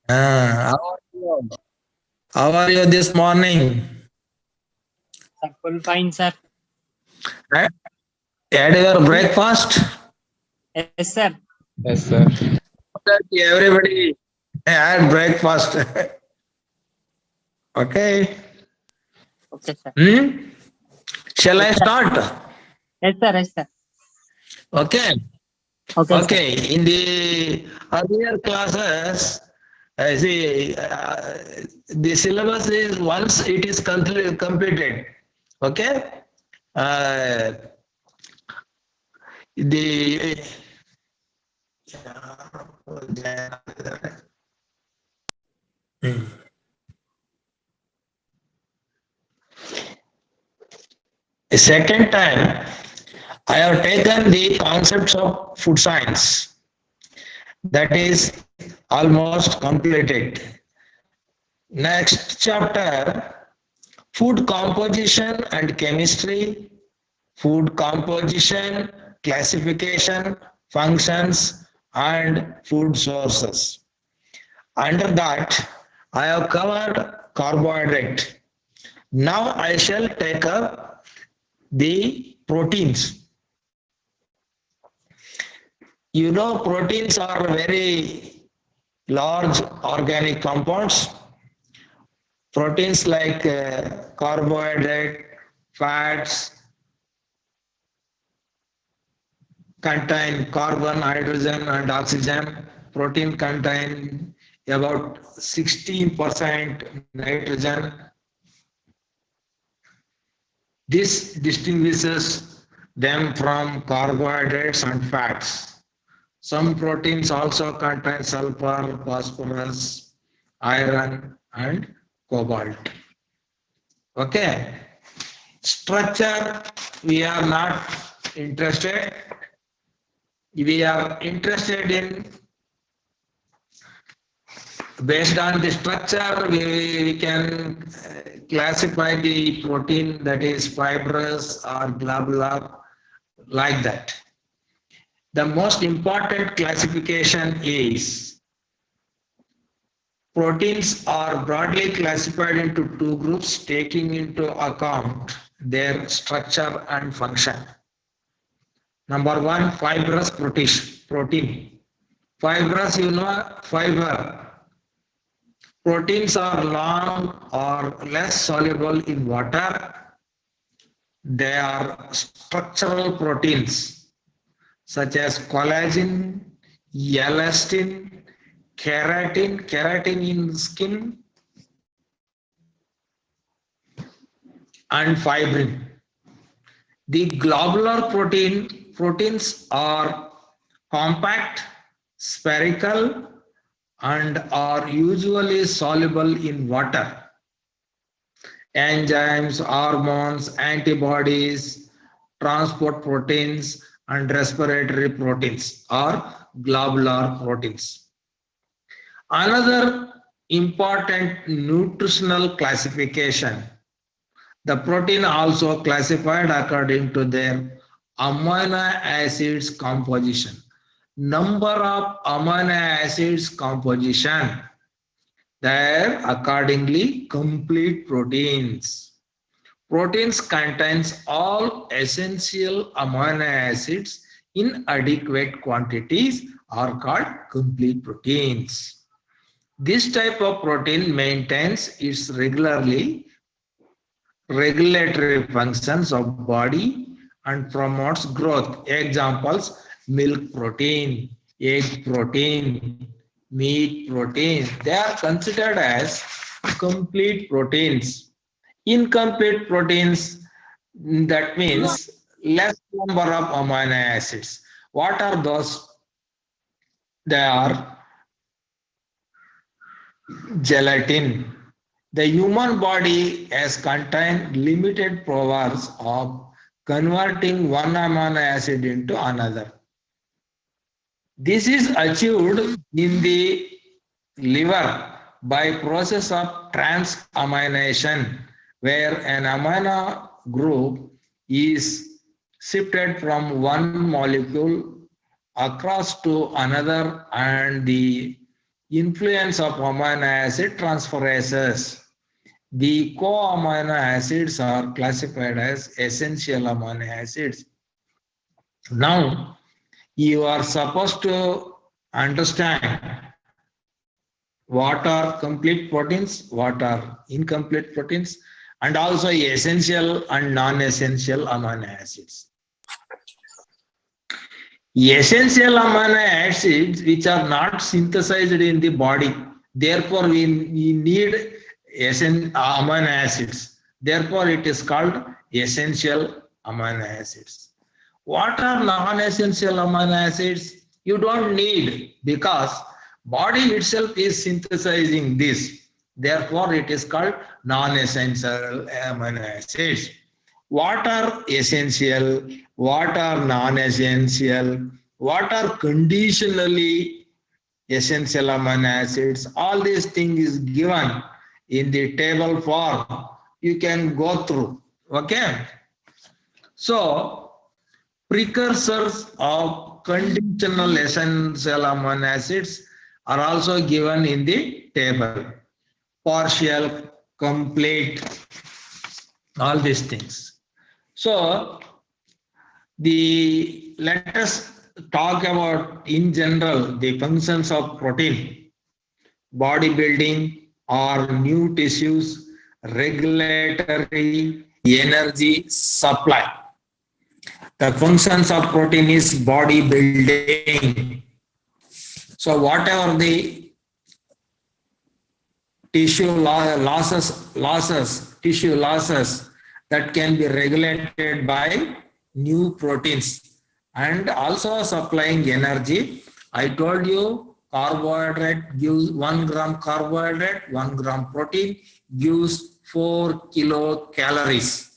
How are you? How are you this morning? Sir, full fine, sir. Had had your breakfast? Yes, sir. Yes, sir. Everybody had breakfast. Okay. Okay, sir. Hmm? Shall Yes, I sir. start? Yes, sir. Yes, sir. Okay. Okay, sir. Okay. In the earlier classes, I see the syllabus is once it is completed. Okay. Uh, the a second time, I have taken the concepts of food science. That is almost completed. Next chapter, food composition and chemistry, food composition, classification, functions, and food sources. Under that, I have covered carbohydrate. Now I shall take up the proteins. You know, proteins are very large organic compounds. Proteins like carbohydrate, fats contain carbon, hydrogen, and oxygen. Protein contain about 16% nitrogen. This distinguishes them from carbohydrates and fats. Some proteins also contain sulfur, phosphorus, iron, and cobalt. Okay. Structure, we are not interested. We are interested in, based on the structure, we can classify the protein that is fibrous or globular, like that. The most important classification is proteins are broadly classified into two groups, taking into account their structure and function. Number one, fibrous protein. Fibrous, you know, fiber. Proteins are long or less soluble in water. They are structural proteins such as collagen, elastin, keratin in skin, and fibrin. The globular proteins are compact, spherical, and are usually soluble in water. Enzymes, hormones, antibodies, transport proteins, and respiratory proteins are globular proteins. Another important nutritional classification, the protein also classified according to their amino acids composition. Number of amino acids composition, they're accordingly complete proteins. Proteins contains all essential amino acids in adequate quantities are called complete proteins. This type of protein maintains its regulatory functions of body and promotes growth. Examples: milk protein, egg protein, meat protein. They are considered as complete proteins. Incomplete proteins, that means less number of amino acids. What are those? They are gelatin. The human body has contained limited powers of converting one amino acid into another. This is achieved in the liver by process of transamination, where an amino group is shifted from one molecule across to another, and the influence of amino acid transferases. The co-amino acids are classified as essential amino acids. Now, you are supposed to understand what are complete proteins, what are incomplete proteins, and also essential and non-essential amino acids. Essential amino acids which are not synthesized in the body, therefore we need amino acids. Therefore it is called essential amino acids. What are non-essential amino acids? You don't need, because body itself is synthesizing this. Therefore it is called non-essential amino acids. What are essential? What are non-essential? What are conditionally essential amino acids? All these things is given in the table form. You can go through. Okay. So precursors of conditional essential amino acids are also given in the table. Partial, complete, all these things. So let us talk about in general the functions of protein: bodybuilding or new tissues, regulatory, energy supply. The functions of protein is bodybuilding. So whatever the tissue losses that can be regulated by new proteins, and also supplying energy. I told you carbohydrate gives 1 gram carbohydrate, 1 gram protein gives 4 kilocalories,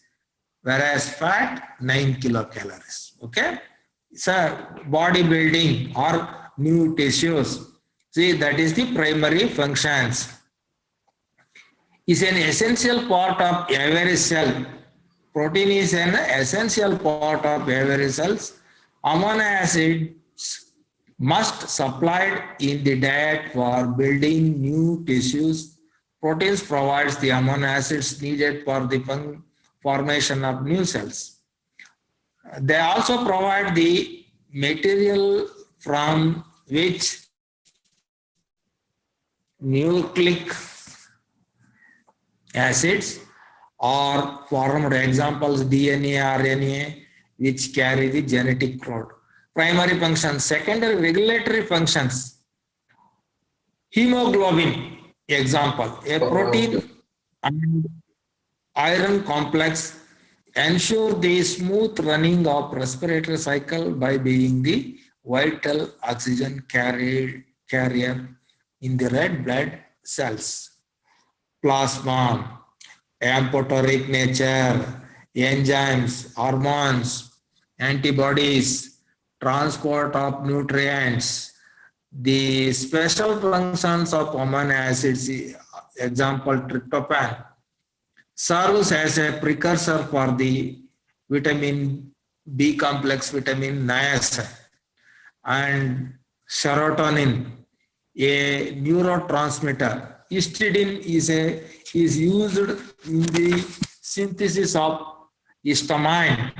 whereas fat 9 kilocalories. Okay, so bodybuilding or new tissues, see, that is the primary functions. Is an essential part of every cell. Protein is an essential part of every cells. Amino acids must supplied in the diet for building new tissues. Proteins provides the amino acids needed for the formation of new cells. They also provide the material from which nucleic acids are formed. Examples: DNA, RNA, which carry the genetic code. Primary functions. Secondary regulatory functions. Hemoglobin, example, a protein and iron complex ensure the smooth running of respiratory cycle by being the vital oxygen carrier in the red blood cells. Plasma, amphoteric nature, enzymes, hormones, antibodies, transport of nutrients, the special functions of amino acids, example tryptophan, serves as a precursor for the vitamin B complex, vitamin niacin, and serotonin, a neurotransmitter. Histidine is used in the synthesis of histamine,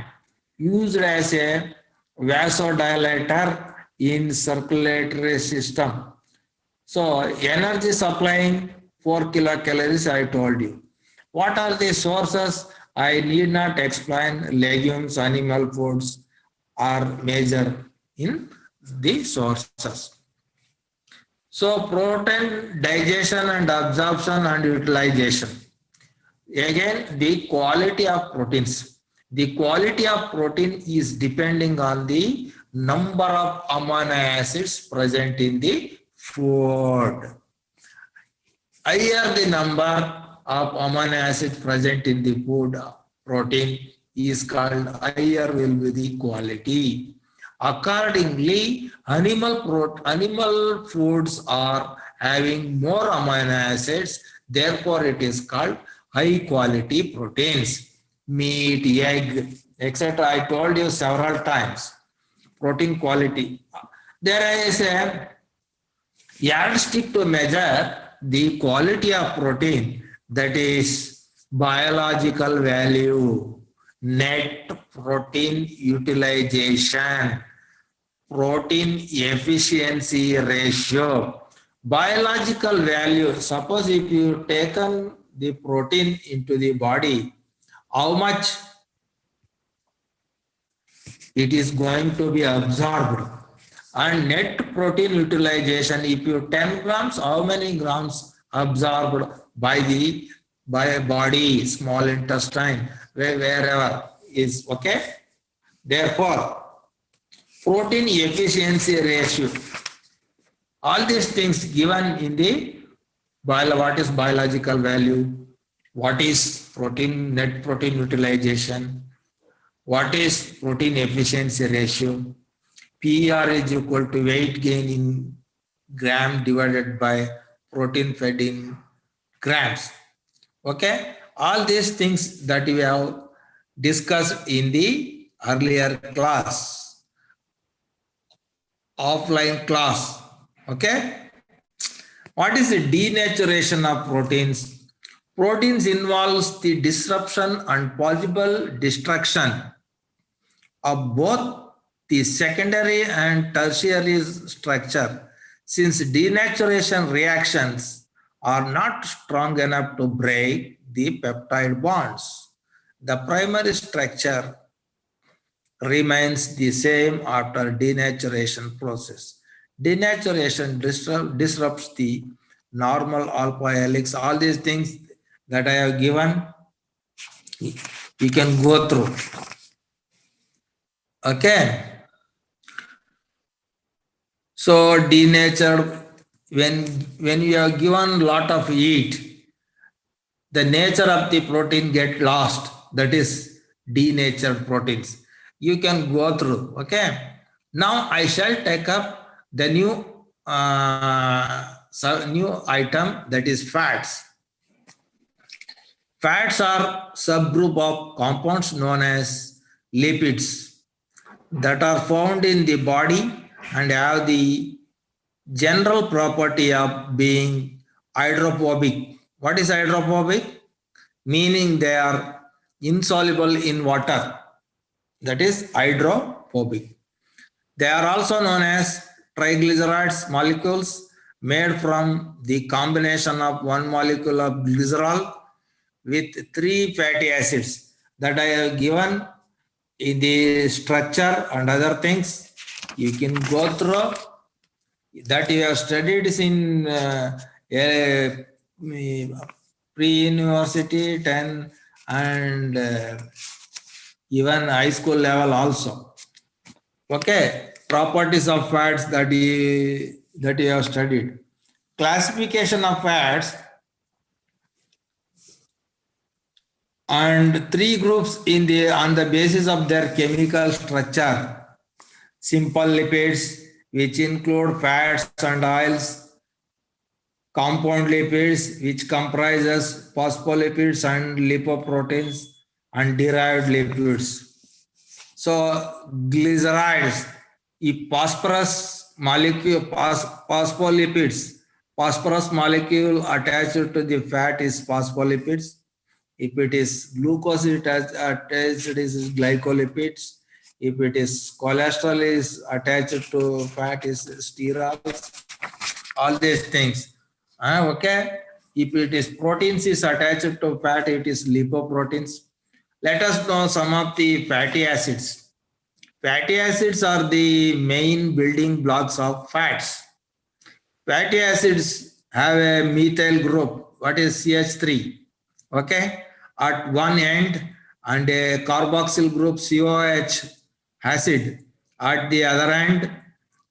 used as a vasodilator in circulatory system. So energy supplying 4 kilocalories, I told you. What are the sources? I need not explain. Legumes, animal foods are major in the sources. So protein digestion and absorption and utilization. Again, the quality of proteins. The quality of protein is depending on the number of amino acids present in the food. Higher the number of amino acids present in the food protein is called, higher will be the quality. Accordingly, animal foods are having more amino acids, therefore it is called high quality proteins. Meat, egg, etc. I told you several times. Protein quality. There is a yardstick to measure the quality of protein, that is biological value, net protein utilization, protein efficiency ratio, biological value. Suppose if you taken the protein into the body, how much it is going to be absorbed, and net protein utilization, if you 10 grams, how many grams absorbed by the by body, small intestine, wherever is okay. Therefore, protein efficiency ratio, all these things given in the what is biological value, what is protein net protein utilization, what is protein efficiency ratio, PER is equal to weight gain in gram divided by protein fed in grams. Okay, all these things that we have discussed in the earlier class, offline class. Okay, what is the denaturation of proteins? Proteins involves the disruption and possible destruction of both the secondary and tertiary structure, since denaturation reactions are not strong enough to break the peptide bonds. The primary structure remains the same after denaturation process. Denaturation disrupts the normal alpha helix. All these things that I have given, you can go through. Okay. So denatured, when you are given lot of heat, the nature of the protein get lost. That is denatured proteins. You can go through. Okay. Now I shall take up the new new item, that is fats. Fats are subgroup of compounds known as lipids that are found in the body and have the general property of being hydrophobic. What is hydrophobic? Meaning they are insoluble in water. That is hydrophobic. They are also known as triglycerides molecules made from the combination of one molecule of glycerol with 3 fatty acids that I have given in the structure and other things. You can go through that. You have studied in pre-university 10 and even high school level also. Okay, properties of fats that you have studied. Classification of fats, and 3 groups on the basis of their chemical structure. Simple lipids, which include fats and oils. Compound lipids, which comprises phospholipids and lipoproteins, and derived lipids. So glycerides, if phosphorus molecule, phospholipids, phosphorus molecule attached to the fat is phospholipids. If it is glucose, it is glycolipids. If it is cholesterol is attached to fat is sterols. All these things. Okay. If it is proteins is attached to fat, it is lipoproteins. Let us know some of the fatty acids. Fatty acids are the main building blocks of fats. Fatty acids have a methyl group, what is CH3, okay, at one end, and a carboxyl group COH acid at the other end,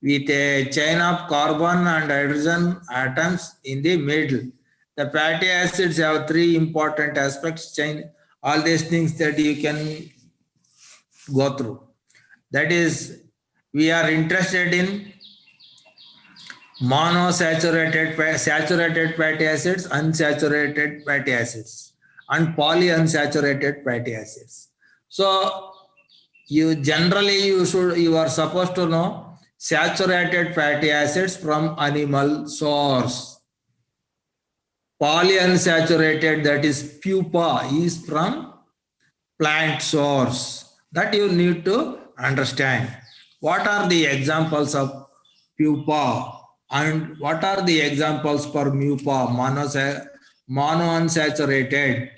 with a chain of carbon and hydrogen atoms in the middle. The fatty acids have 3 important aspects, chain, all these things that you can go through. That is, we are interested in monosaturated, saturated fatty acids, unsaturated fatty acids, and polyunsaturated fatty acids. So you are supposed to know saturated fatty acids from animal source. Polyunsaturated, that is pupa, is from plant source. That you need to understand. What are the examples of pupa and what are the examples for mupa, monounsaturated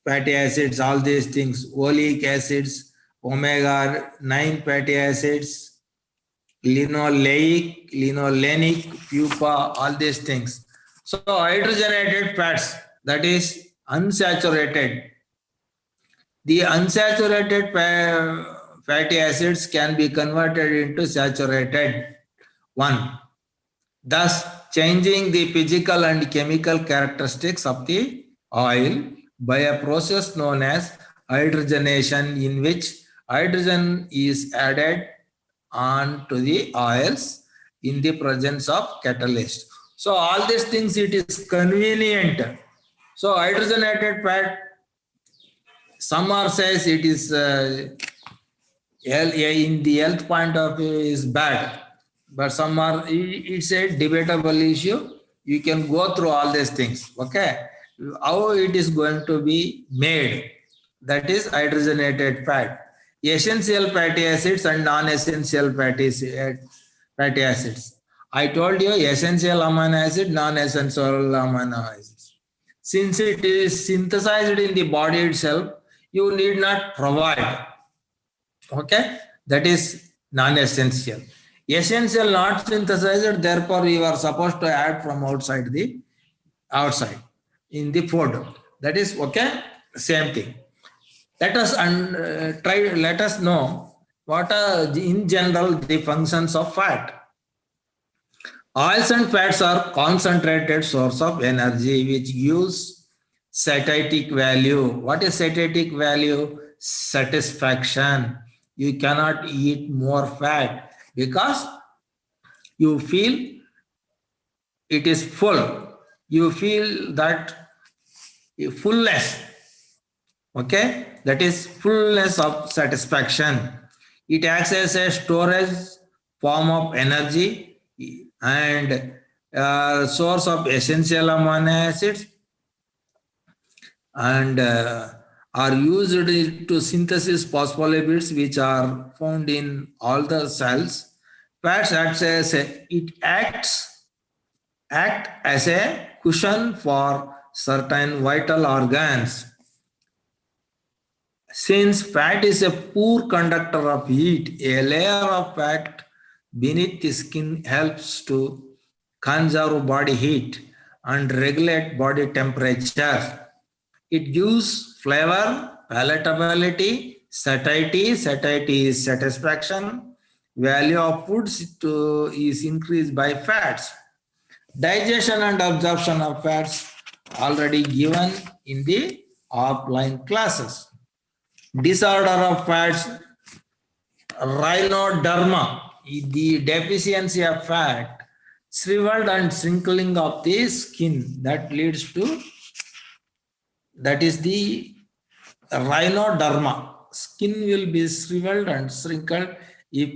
fatty acids, all these things, oleic acids, omega 9 fatty acids, linolenic, pupa, all these things. So hydrogenated fats, that is unsaturated. The unsaturated fatty acids can be converted into saturated one, thus changing the physical and chemical characteristics of the oil by a process known as hydrogenation, in which hydrogen is added on to the oils in the presence of catalyst. So all these things, it is convenient. So hydrogenated fat, some are says it is in the health point of view is bad, but some are, it's a debatable issue. You can go through all these things. Okay, how it is going to be made, that is hydrogenated fat. Essential fatty acids and non-essential fatty acids. I told you essential amino acid, non-essential amino acids. Since it is synthesized in the body itself, you need not provide. Okay, that is non-essential. Essential not synthesized, therefore you are supposed to add from outside in the food. That is okay, same thing. Let us let us know what are in general the functions of fat. Oils and fats are concentrated source of energy which gives satiety value. What is satiety value? Satisfaction. You cannot eat more fat because you feel it is full. You feel that fullness. Okay, that is fullness of satisfaction. It acts as a storage form of energy and source of essential amino acids, and are used to synthesis phospholipids which are found in all the cells. Fats act as a cushion for certain vital organs. Since fat is a poor conductor of heat, a layer of fat beneath the skin helps to conserve body heat and regulate body temperature. It gives flavor, palatability, satiety. Satiety is satisfaction. Value of foods is increased by fats. Digestion and absorption of fats already given in the offline classes. Disorder of fats, rhinoderma, the deficiency of fat, shriveled and shrinkling of the skin, that leads to, that is the rhinoderma. Skin will be shriveled and shrinkled if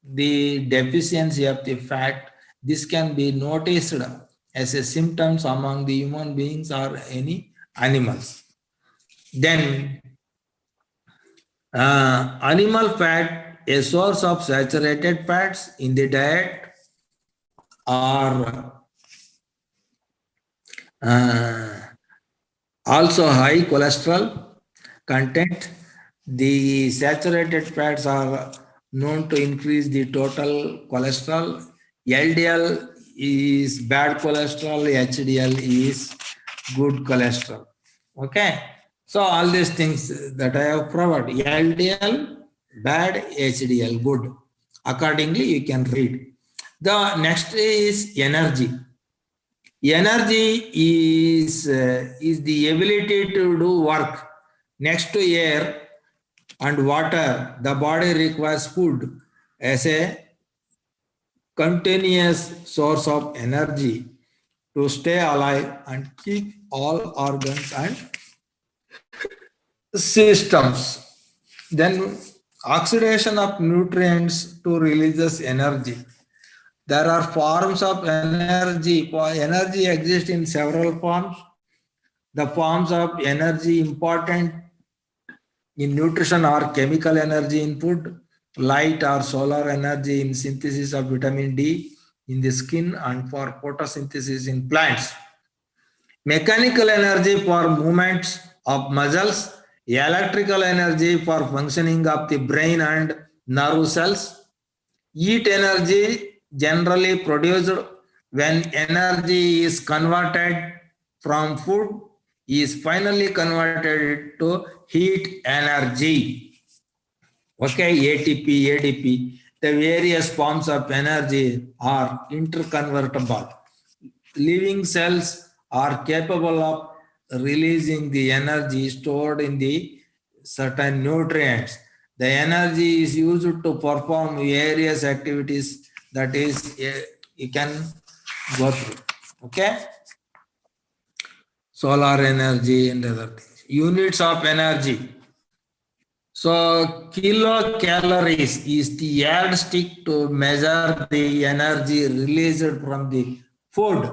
the deficiency of the fat. This can be noticed as a symptoms among the human beings or any animals. Then animal fat, a source of saturated fats in the diet, are also high cholesterol content. The saturated fats are known to increase the total cholesterol. LDL is bad cholesterol, HDL is good cholesterol. Okay. So all these things that I have provided, LDL, bad, HDL, good. Accordingly, you can read. The next is energy. Energy is the ability to do work. Next to air and water, the body requires food as a continuous source of energy to stay alive and keep all organs and systems. Then Oxidation of nutrients to releases energy. There are forms of energy. Energy exists in several forms. The forms of energy important in nutrition are chemical energy in food, light or solar energy in synthesis of vitamin D in the skin and for photosynthesis in plants. Mechanical energy for movements of muscles, electrical energy for functioning of the brain and nerve cells. Heat energy generally produced when energy is converted from food is finally converted to heat energy. Okay, ATP, ADP. The various forms of energy are interconvertible. Living cells are capable of releasing the energy stored in the certain nutrients. The energy is used to perform various activities that is you can go through. Okay. Solar energy and other things. Units of energy. So kilocalories is the yardstick to measure the energy released from the food.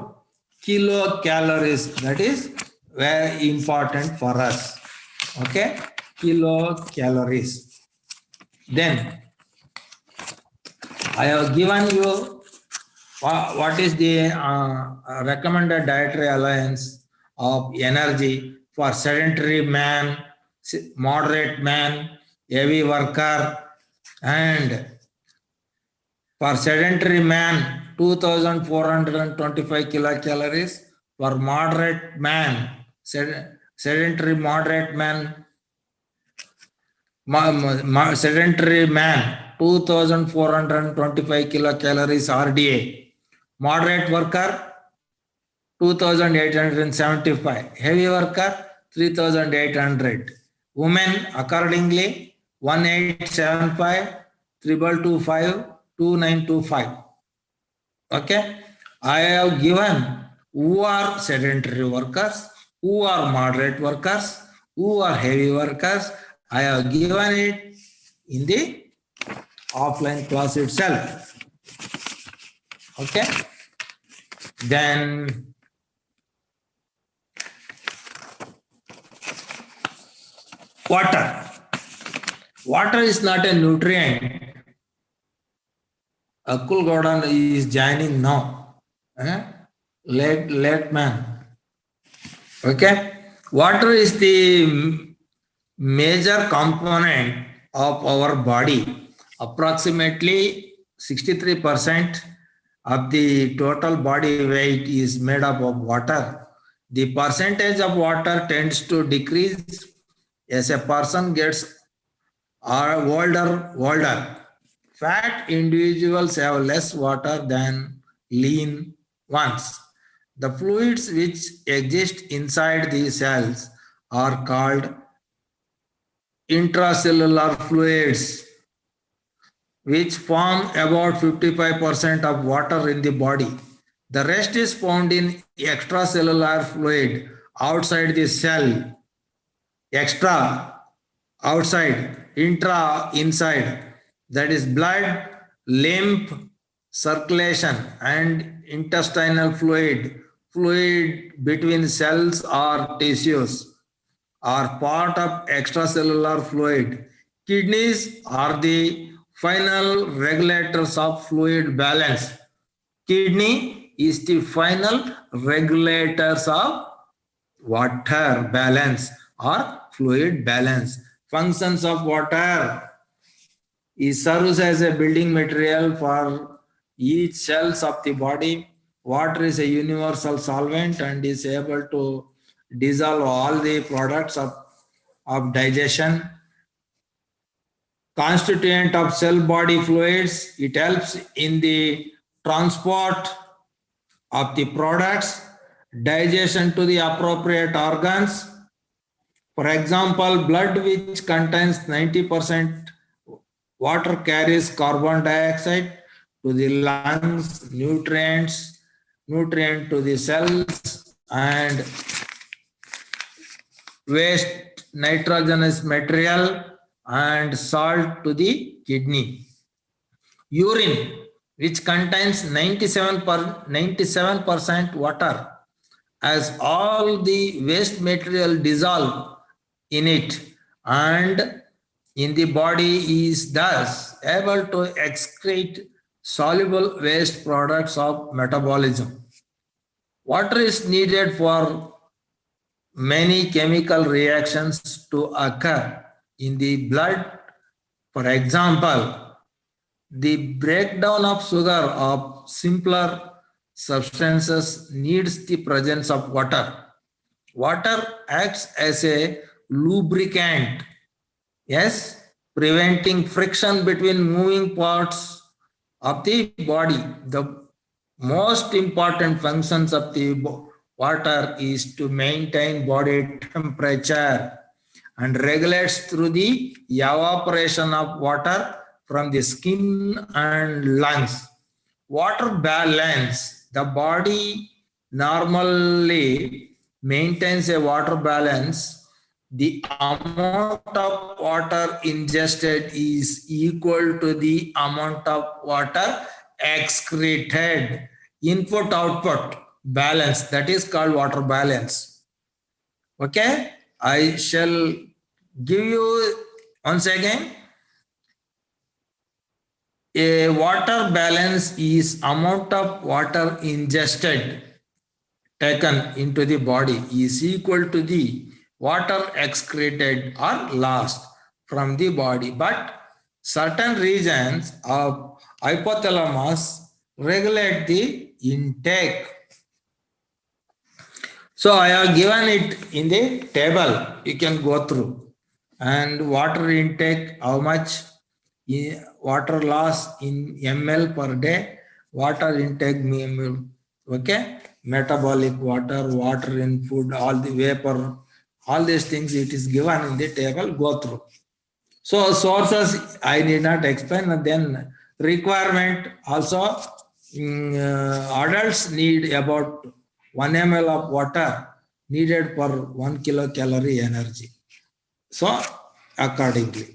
Kilocalories, that is very important for us. Okay, kilocalories. Then I have given you what is the recommended dietary allowance of energy for sedentary man, moderate man, heavy worker, and for sedentary man 2425 kilocalories, for moderate man, sedentary moderate man, sedentary man 2425 kilocalories RDA, moderate worker 2875, heavy worker 3800, women accordingly 1875 225 2925. Okay, I have given who are sedentary workers, who are moderate workers, who are heavy workers. I have given it in the offline class itself. Okay, then water. Water is not a nutrient. Akul Gowda is joining now. Late man. Okay. Water is the major component of our body. Approximately 63% of the total body weight is made up of water. The percentage of water tends to decrease as a person gets older. Fat individuals have less water than lean ones. The fluids which exist inside the cells are called intracellular fluids, which form about 55% of water in the body. The rest is found in extracellular fluid outside the cell. Extra, outside, intra, inside. That is blood, lymph, circulation, and intestinal fluid between cells or tissues are part of extracellular fluid. Kidneys are the final regulators of fluid balance. Kidney is the final regulators of water balance or fluid balance. Functions of water. It serves as a building material for each cells of the body. Water is a universal solvent and is able to dissolve all the products of digestion. Constituent of cell body fluids, it helps in the transport of the products, digestion to the appropriate organs. For example, blood, which contains 90% water, carries carbon dioxide to the lungs, nutrient to the cells, and waste nitrogenous material and salt to the kidney. Urine, which contains 97% water, as all the waste material dissolve in it and in the body is thus able to excrete soluble waste products of metabolism. Water is needed for many chemical reactions to occur in the blood. For example, the breakdown of sugar of simpler substances needs the presence of water. Water acts as a lubricant, yes, preventing friction between moving parts of the body. The most important functions of the water is to maintain body temperature and regulates through the evaporation of water from the skin and lungs. Water balance. The body normally maintains a water balance. The amount of water ingested is equal to the amount of water excreted. Input output balance, that is called water balance. Okay, I shall give you once again. A water balance is amount of water ingested taken into the body is equal to the water excreted or lost from the body. But certain regions of hypothalamus regulate the intake. So I have given it in the table. You can go through. And water intake, how much water loss in ml per day, water intake, okay, metabolic water, water in food, all the vapor, all these things it is given in the table, go through. So sources I need not explain. And then requirement also, adults need about 1 ml of water needed per 1 kilocalorie energy. So accordingly.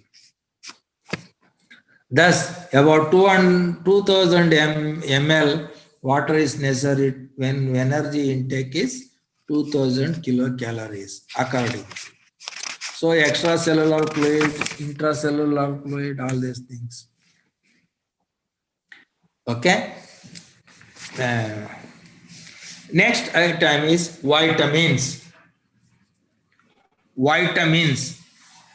Thus, about 2000 ml water is necessary when energy intake is 2000 kilocalories accordingly. So extracellular fluid, intracellular fluid, all these things. Okay. Next item is vitamins. Vitamins.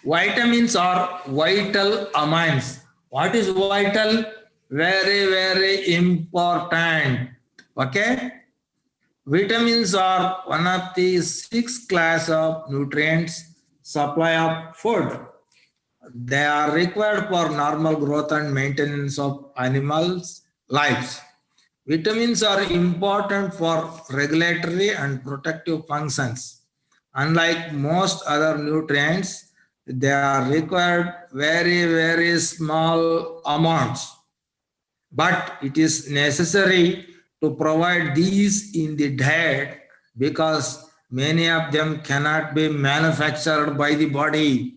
Vitamins are vital amines. What is vital? Very, very important. Okay. Vitamins are one of the 6 class of nutrients supply of food. They are required for normal growth and maintenance of animals' lives. Vitamins are important for regulatory and protective functions. Unlike most other nutrients, they are required very, very small amounts. But it is necessary to provide these in the diet because many of them cannot be manufactured by the body.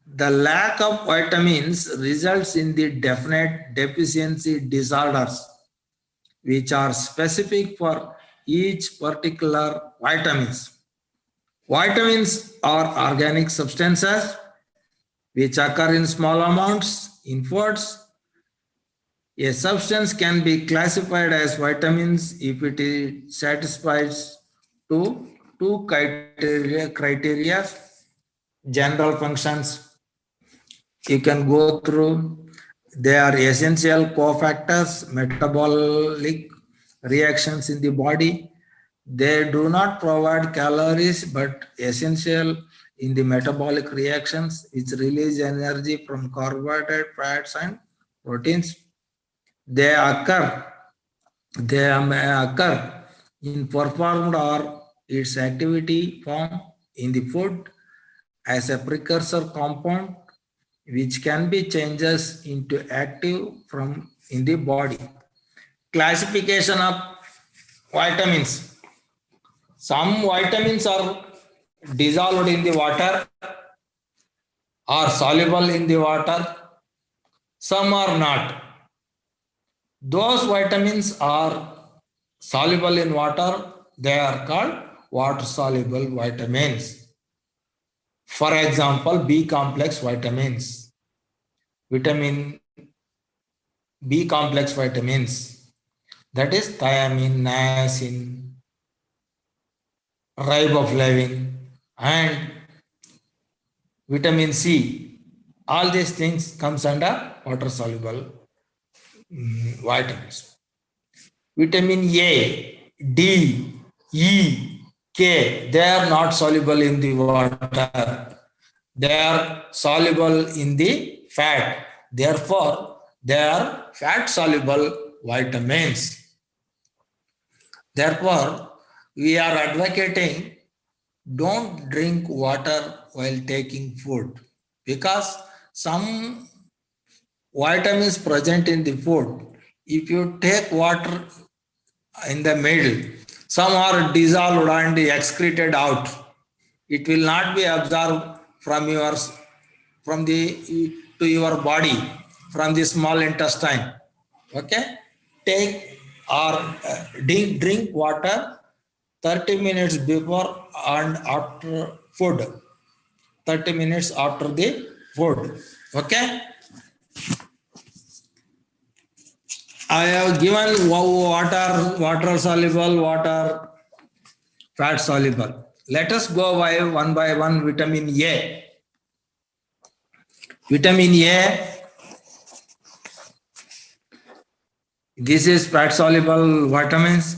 The lack of vitamins results in the definite deficiency disorders, which are specific for each particular vitamins. Vitamins are organic substances which occur in small amounts in foods. A substance can be classified as vitamins if it satisfies two criteria, general functions. You can go through. They are essential cofactors, metabolic reactions in the body. They do not provide calories but essential in the metabolic reactions which release energy from carbohydrate, fats and proteins. They may occur in performed or its activity form in the food as a precursor compound which can be changes into active from in the body. Classification of vitamins. Some vitamins are dissolved in the water are soluble in the water, some are not. Those vitamins are soluble in water, they are called water soluble vitamins. For example, B complex vitamins, vitamin B complex vitamins, that is thiamine, niacin, riboflavin, and vitamin C. All these things comes under water soluble vitamins. Vitamin A, D, E, K, they are not soluble in the water. They are soluble in the fat. Therefore, they are fat soluble vitamins. Therefore, we are advocating don't drink water while taking food because some vitamins present in the food. If you take water in the middle, some are dissolved and excreted out. It will not be absorbed from the to your body from the small intestine. Okay, take or drink water 30 minutes before and after food. 30 minutes after the food. Okay. I have given water soluble, water fat soluble. Let us go by one. Vitamin A. Vitamin A. This is fat soluble vitamins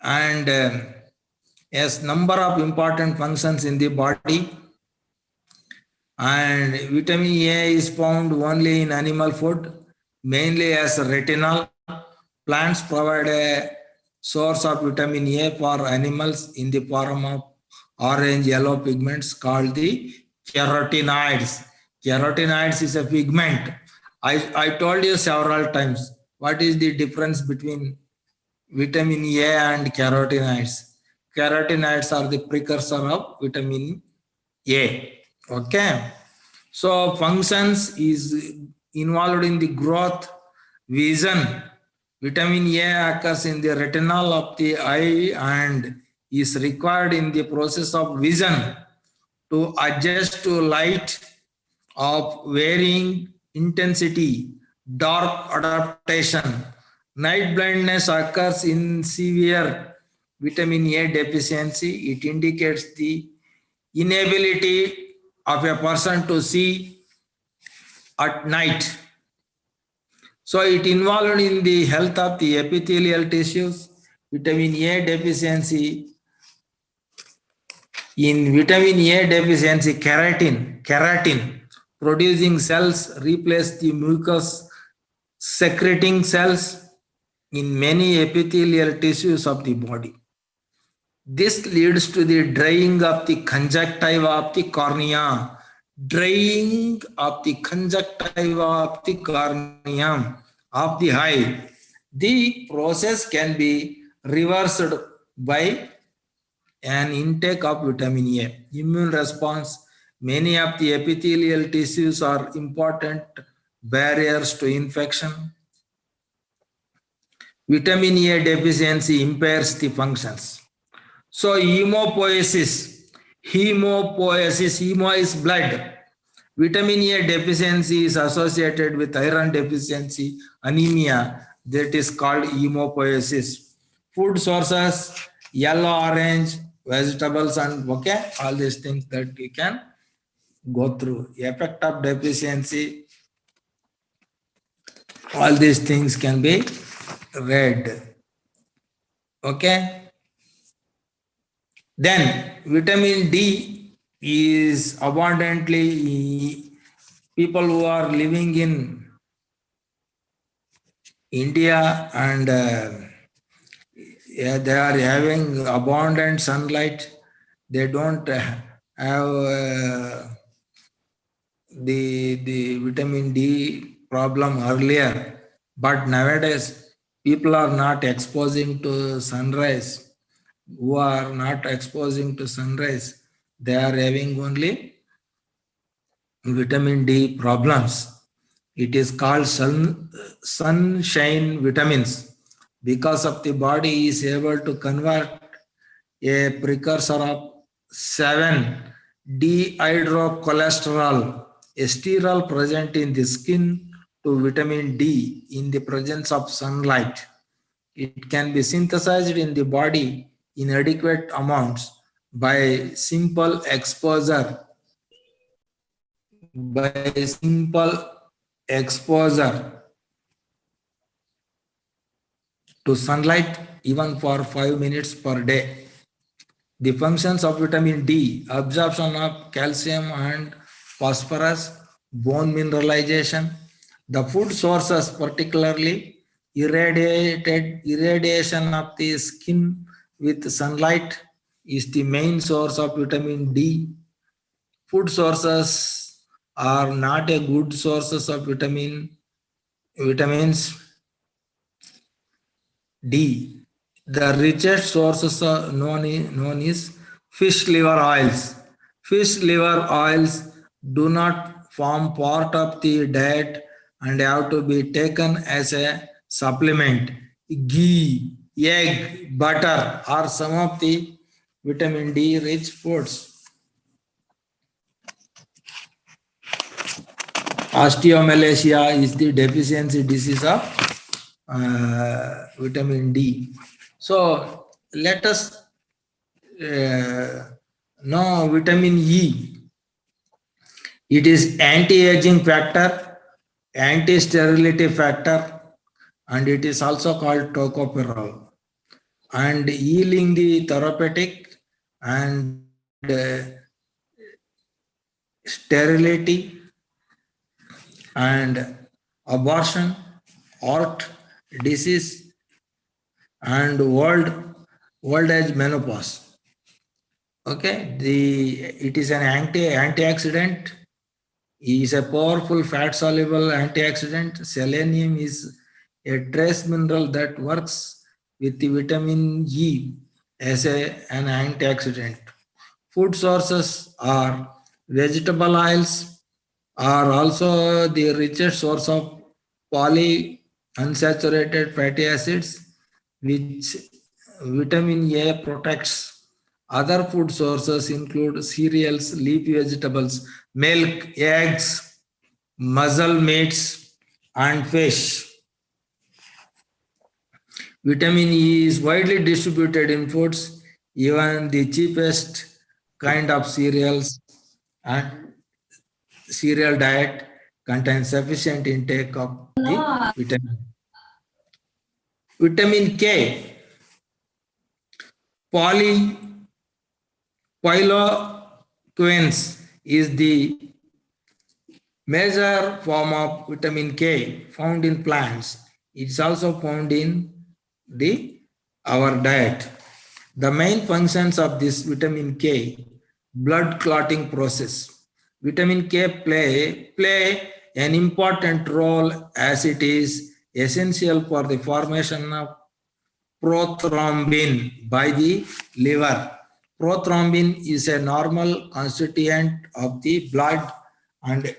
and has number of important functions in the body. And vitamin A is found only in animal food, mainly as retinol. Plants provide a source of vitamin A for animals in the form of orange yellow pigments called the carotenoids. Carotenoids is a pigment. I told you several times what is the difference between vitamin A and carotenoids. Carotenoids are the precursor of vitamin A. Okay. So functions is involved in the growth, vision. Vitamin A occurs in the retinal of the eye and is required in the process of vision to adjust to light of varying intensity, dark adaptation. Night blindness occurs in severe vitamin A deficiency. It indicates the inability of a person to see at night. So it involved in the health of the epithelial tissues. Vitamin A deficiency. In vitamin A deficiency, keratin producing cells replace the mucus secreting cells in many epithelial tissues of the body. This leads to the drying of the conjunctiva of the cornea. Drying of the conjunctiva of the cornea of the eye. The process can be reversed by an intake of vitamin A. Immune response. Many of the epithelial tissues are important barriers to infection. Vitamin A deficiency impairs the functions. So hemopoiesis, hemo is blood. Vitamin A deficiency is associated with iron deficiency, anemia, that is called hemopoiesis. Food sources, yellow, orange, vegetables, and okay, all these things that you can go through. Effect of deficiency, all these things can be read. Okay. Then vitamin D is abundantly people who are living in India and they are having abundant sunlight. They don't have the vitamin D problem earlier, but nowadays people are not exposing to sunrise. Who are not exposing to sunrise, they are having only vitamin D problems. It is called sunshine vitamins because of the body is able to convert a precursor of 7-dehydrocholesterol, a sterol present in the skin, to vitamin D in the presence of sunlight. It can be synthesized in the body in adequate amounts by simple exposure to sunlight even for 5 minutes per day. The functions of vitamin D: absorption of calcium and phosphorus, bone mineralization. The food sources, particularly irradiation of the skin with sunlight, is the main source of vitamin D. Food sources are not a good sources of vitamins D. The richest sources are known is fish liver oils. Fish liver oils do not form part of the diet and have to be taken as a supplement. Ghee, egg, butter are some of the vitamin D rich foods. Osteomalacia is the deficiency disease of vitamin D. So let us know vitamin E. It is anti-aging factor, anti-sterility factor, and it is also called tocopherol. And healing the therapeutic and sterility and abortion, heart disease, and old age menopause. Okay, it is an antioxidant. It is a powerful fat soluble antioxidant. Selenium is a trace mineral that works with the vitamin E as an antioxidant. Food sources are vegetable oils, are also the richest source of polyunsaturated fatty acids, which vitamin A protects. Other food sources include cereals, leafy vegetables, milk, eggs, muscle meats, and fish. Vitamin E is widely distributed in foods, even the cheapest kind of cereals and cereal diet contains sufficient intake of the vitamin. Vitamin K, polyquinones is the major form of vitamin K found in plants. It's also found in our diet. The main functions of this vitamin K: blood clotting process. Vitamin K play an important role as it is essential for the formation of prothrombin by the liver. Prothrombin is a normal constituent of the blood and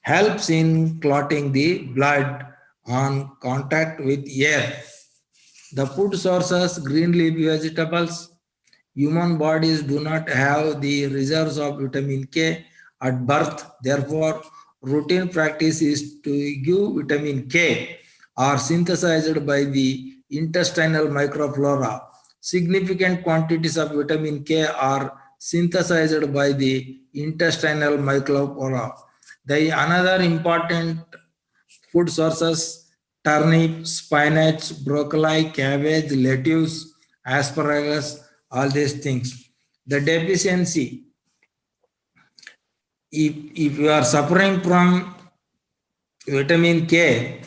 helps in clotting the blood on contact with air. The food sources: green leafy vegetables. Human bodies do not have the reserves of vitamin K at birth. Therefore, routine practice is to give vitamin K or synthesized by the intestinal microflora. Significant quantities of vitamin K are synthesized by the intestinal microflora. Another important food sources: turnip, spinach, broccoli, cabbage, lettuce, asparagus, all these things. The deficiency: if you are suffering from vitamin K,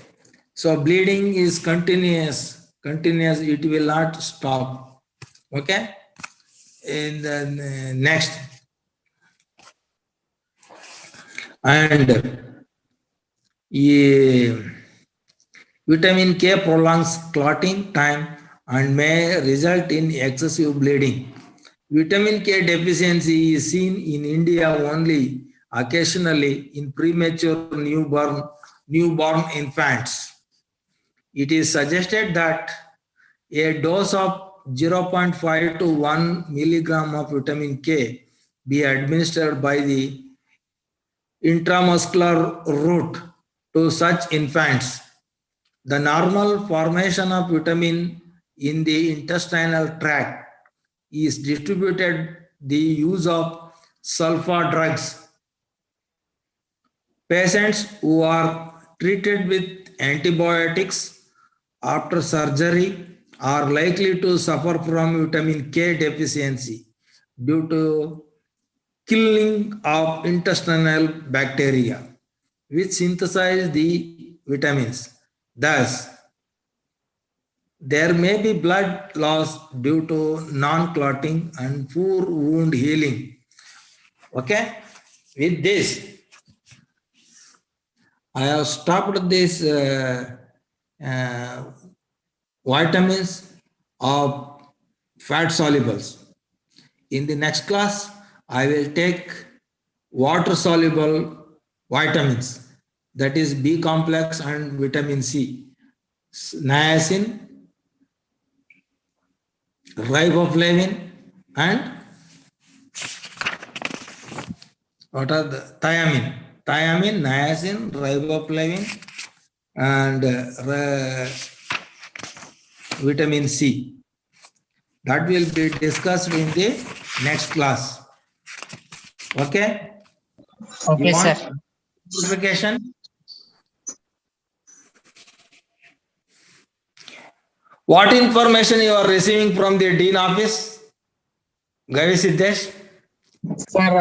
so bleeding is continuous, it will not stop. Okay. In the next, and vitamin K prolongs clotting time and may result in excessive bleeding. Vitamin K deficiency is seen in India only occasionally in premature newborn infants. It is suggested that a dose of 0.5 to 1 milligram of vitamin K be administered by the intramuscular route to such infants. The normal formation of vitamin in the intestinal tract is distributed the use of sulfa drugs. Patients who are treated with antibiotics after surgery are likely to suffer from vitamin K deficiency due to killing of intestinal bacteria which synthesize the vitamins. Thus, there may be blood loss due to non-clotting and poor wound healing. Okay, with this, I have stopped this vitamins of fat solubles. In the next class, I will take water soluble vitamins, that is B complex and vitamin C, niacin, riboflavin, and what are the thiamine, niacin, riboflavin, and vitamin C. That will be discussed in the next class. Okay? Okay, You want sir. clarification? What information you are receiving from the Dean office? Gavi Siddesh? Sir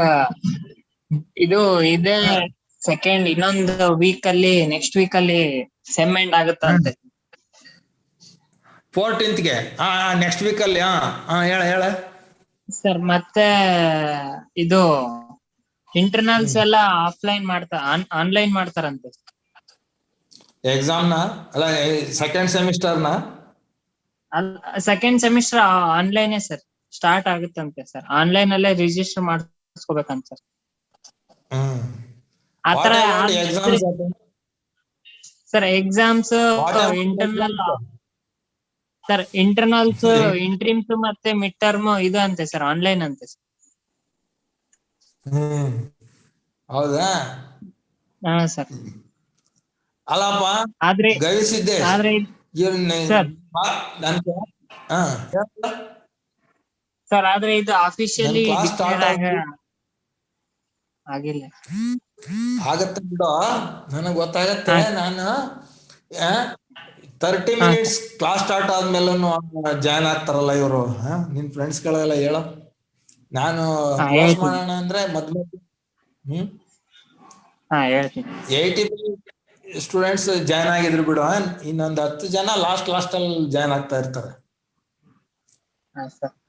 ಇದು ಇದೆ second ಇನ್ನೊಂದು weak ಅಲ್ಲಿ next week ಅಲ್ಲಿ sem end ಆಗುತ್ತಂತೆ. 14th ಗೆ next week ಅಲ್ಲಿ ಹೇಳ sir ಮತ್ತೆ ಇದು ಇಂಟರ್ನಲ್ಸ್ ಎಲ್ಲ ಆಫ್ಲೈನ್ ಆನ್ಲೈನ್ ಮಾಡ್ತಾರಂತೆ. ಎಕ್ಸಾಮ್ ನ ಅಲ್ಲ ಸೆಕೆಂಡ್ ಸೆಮಿಸ್ಟರ್ ನ second semester online sir start ಆಗುತ್ತಂತೆ ಸರ್. ಆನ್ಲೈನ್ ಅಲ್ಲೇ ರಿಜಿಸ್ಟರ್ ಮಾಡಿಸ್ಕೋಬೇಕಂತ ಸರ್. ಆತರ sir exams internal sir internals interims ಮತ್ತೆ ಮಿಡ್ ಟರ್ಮ್ ಇದು ಅಂತೆ ಸರ್ ಆನ್ಲೈನ್ ಅಂತೆ ಸರ್. ಹೌದಾ? ಹಾ ಸರ್. ಅಲ್ಲಪ್ಪ ಆದ್ರೆ ಗವಿಸಿದ್ದೆ ಸರ್ ಸರ್ ಆದ್ರೆ ಇದು ಆಫಿಷಿಯಲಿ ಆಗಿಲ್ಲ. ಆಗತ್ತೆ ಬಿಡು, ನನಗ್ ಗೊತ್ತಾಗತ್ತೆ. ನಾನು 30 minutes ಕ್ಲಾಸ್ ಸ್ಟಾರ್ಟ್ ಆದ್ಮೇಲೆ ಜಾಯ್ನ್ ಆಗ್ತಾರಲ್ಲ ಇವರು, ನಿನ್ ಫ್ರೆಂಡ್ಸ್ ಗಳೆಲ್ಲ ಹೇಳೋ. ನಾನು ಕ್ಲೋಸ್ ಮಾಡೋಣ ಅಂದ್ರೆ ಮೊದ್ಲು 80 ಸ್ಟೂಡೆಂಟ್ಸ್ ಜಾಯ್ನ್ ಆಗಿದ್ರು ಬಿಡು, ಇನ್ನೊಂದು 10 ಜನ ಲಾಸ್ಟ್ ಅಲ್ಲಿ ಜಾಯ್ನ್ ಆಗ್ತಾ ಇರ್ತಾರೆ.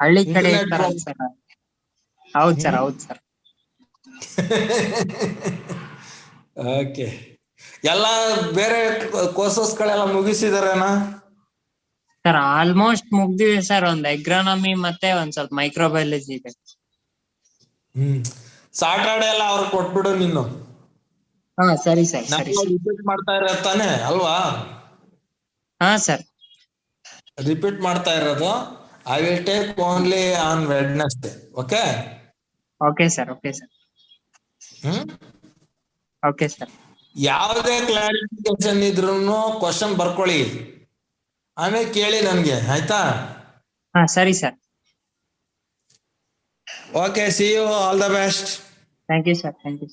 ಹಳ್ಳಿ ಕಡೆ ಹೌದು ಸರ್, ಹೌದು ಸರ್. ಓಕೆ, ಎಲ್ಲ ಬೇರೆ ಕೋರ್ಸಸ್ಗಳೆಲ್ಲ ಮುಗಿಸಿದಾರೇನಾ? ಸರ್ ಆಲ್ಮೋಸ್ಟ್ ಮುಗ್ದಿದೆ ಸರ್. ಒಂದ್ ಎಗ್ರಾನಮಿ ಮತ್ತೆ ಒಂದ್ ಸ್ವಲ್ಪ ಮೈಕ್ರೋಬಯಾಲಜಿ ಇದೆ. ಸಾಟರ್ಡೆ ಎಲ್ಲ ಅವ್ರಿಗೆ ಕೊಟ್ಬಿಡು ನೀನು. ಹಾ ಸರಿ ಸರ್, ಸರಿ. ರಿಪೀಟ್ ಮಾಡ್ತಾ ಇರತ್ತಾನೆ ಅಲ್ವಾ? ಹಾ ಸರ್, ರಿಪೀಟ್ ಮಾಡ್ತಾ ಇರೋದು. I will take only on Wednesday. Okay? Okay sir, okay sir. Okay sir. ಯಾವುದೇ ಕ್ಲಾರಿಫಿಕೇಶನ್ ಇದ್ರು ಕ್ವಶನ್ ಬರ್ಕೊಳ್ಳಿ, ಆಮೇಲೆ ಕೇಳಿ ನನ್ಗೆ, ಆಯ್ತಾ? ಹಾ ಸರಿ sir. Okay, see you, all the best. Thank you sir, thank you.